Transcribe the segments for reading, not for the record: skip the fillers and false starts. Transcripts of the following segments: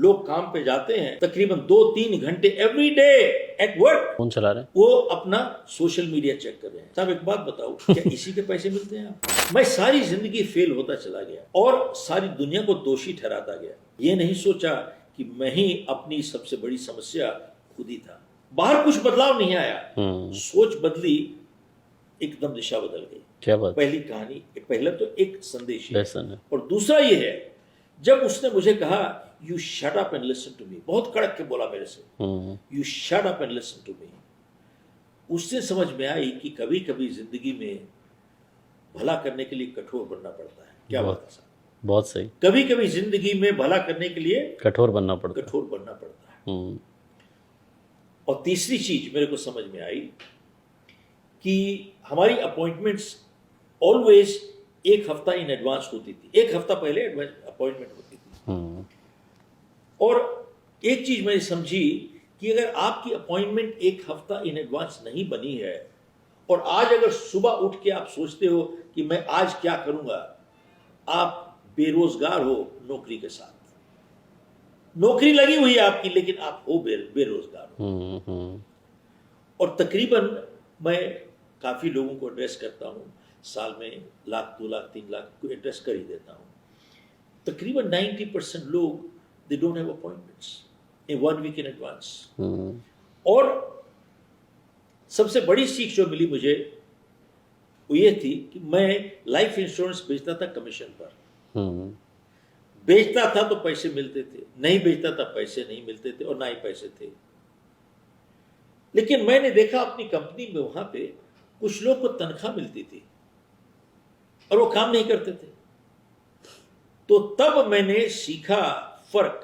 लोग काम पे जाते हैं तकरीबन 2-3 घंटे every day at work, phone चला रहे हैं। वो अपना सोशल मीडिया चेक कर रहे हैं। साहब एक बात बताओ, क्या इसी के पैसे मिलते हैं आपको? मैं सारी जिंदगी फेल होता चला गया और सारी दुनिया को दोषी ठहराता गया। ये नहीं सोचा कि मैं ही अपनी सबसे बड़ी समस्या खुद ही था। बाहर कुछ बदलाव नहीं आया, सोच बदली, एकदम दिशा बदल गई। क्या बात। पहली कहानी, पहला तो एक संदेश है लेसन है। और दूसरा ये है, जब उसने मुझे कहा you shut up and listen to me, बहुत कड़क के बोला मेरे से, you shut up and listen to me, उससे समझ में आई कि कभी कभी जिंदगी में भला करने के लिए कठोर बनना पड़ता है। क्या बात है साहब, बहुत सही। कभी कभी जिंदगी में भला करने के लिए कठोर बनना पड़ता है। और तीसरी चीज मेरे को समझ में आई कि हमारी अपॉइंटमेंट्स ऑलवेज एक हफ्ता इन एडवांस होती थी, एक हफ्ता पहले अपॉइंटमेंट होती थी। और एक चीज मैंने समझी कि अगर आपकी अपॉइंटमेंट एक हफ्ता इन एडवांस नहीं बनी है और आज अगर सुबह उठ के आप सोचते हो कि मैं आज क्या करूंगा, आप बेरोजगार हो नौकरी के साथ। नौकरी लगी हुई है आपकी लेकिन आप हो बेरोजगार हो। और तकरीबन मैं काफी लोगों को एड्रेस करता हूं, साल में 1 लाख 2 लाख 3 लाख को एड्रेस कर ही देता हूं। तकरीबन 90% लोग they don't have appointments in 1 week in advance। और सबसे बड़ी सीख जो मिली मुझे वो ये थी कि मैं लाइफ इंश्योरेंस बेचता था कमीशन पर। बेचता था तो पैसे मिलते थे, नहीं बेचता था पैसे नहीं मिलते थे और ना ही पैसे थे। लेकिन मैंने देखा अपनी कंपनी में वहां पे कुछ लोग को तनख्वाह मिलती थी और वो काम नहीं करते थे। तो तब मैंने सीखा फर्क,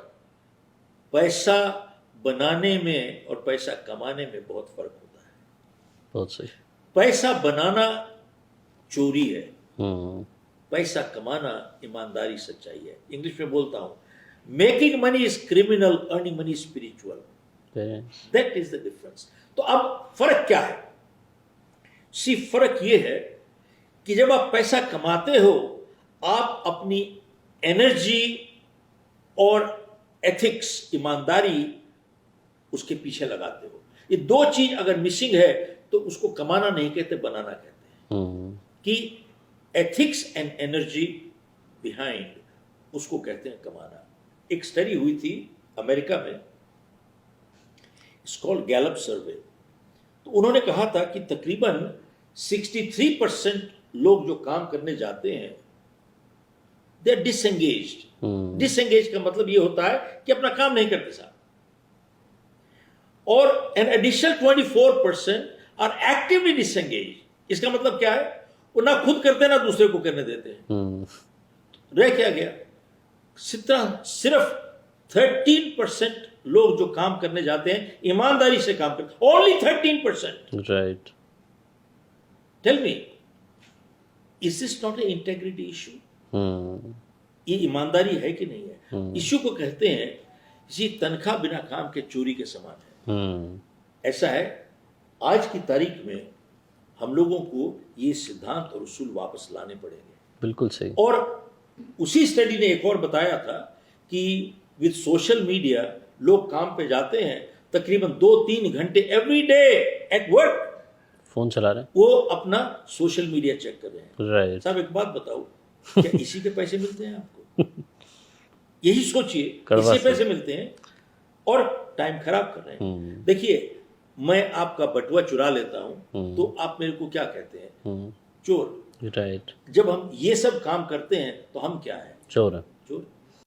पैसा बनाने में और पैसा कमाने में बहुत फर्क होता है। बहुत सही। पैसा बनाना चोरी है, पैसा कमाना ईमानदारी सच्चाई है। इंग्लिश में बोलता हूं, making money is criminal, earning money spiritual, that is the difference. तो अब फर्क क्या है? सिर्फ फर्क यह है कि जब आप पैसा कमाते हो आप अपनी एनर्जी और एथिक्स, ईमानदारी उसके पीछे लगाते हो। ये दो चीज अगर मिसिंग है तो उसको कमाना नहीं कहते, बनाना कहते हैं। कि एथिक्स एंड एनर्जी बिहाइंड, उसको कहते हैं कमाना। एक स्टडी हुई थी अमेरिका में, इट्स कॉल्ड गैलप सर्वे। तो उन्होंने कहा था कि तकरीबन 63% लोग जो काम करने जाते हैं दे आर डिसएंगेज्ड। डिसएंगेज का मतलब ये होता है कि अपना काम नहीं करते साहब। और an additional 24% are actively disengage. इसका मतलब क्या है? वो ना खुद करते ना दूसरे को करने देते हैं। रह क्या गया? सिर्फ 13% लोग जो काम करने जाते हैं ईमानदारी से काम करते, only 13%। Right. Tell me, is this not a integrity issue? ये ईमानदारी है कि नहीं है? इशू को कहते हैं इसी तनख्वाह बिना काम के चोरी के समान है। ऐसा है, आज की तारीख में हम लोगों को ये सिद्धांत और उसूल वापस लाने पड़ेंगे। बिल्कुल सही। और उसी स्टडी ने एक और बताया था कि विद सोशल मीडिया लोग काम पे जाते हैं तकरीबन 2-3 घंटे every day at work, phone चला रहे हैं, वो अपना सोशल मीडिया चेक कर रहे हैं। राइट। साहब एक बात बताओ, क्या इसी के पैसे मिलते हैं आपको? यही सोचिए, इसी पैसे मिलते हैं और टाइम खराब कर रहे हैं। देखिए, मैं आपका बटुआ चुरा लेता हूं तो आप मेरे को क्या कहते हैं? चोर। राइट। जब हम ये सब काम करते हैं तो हम क्या है? चोर है। चोर।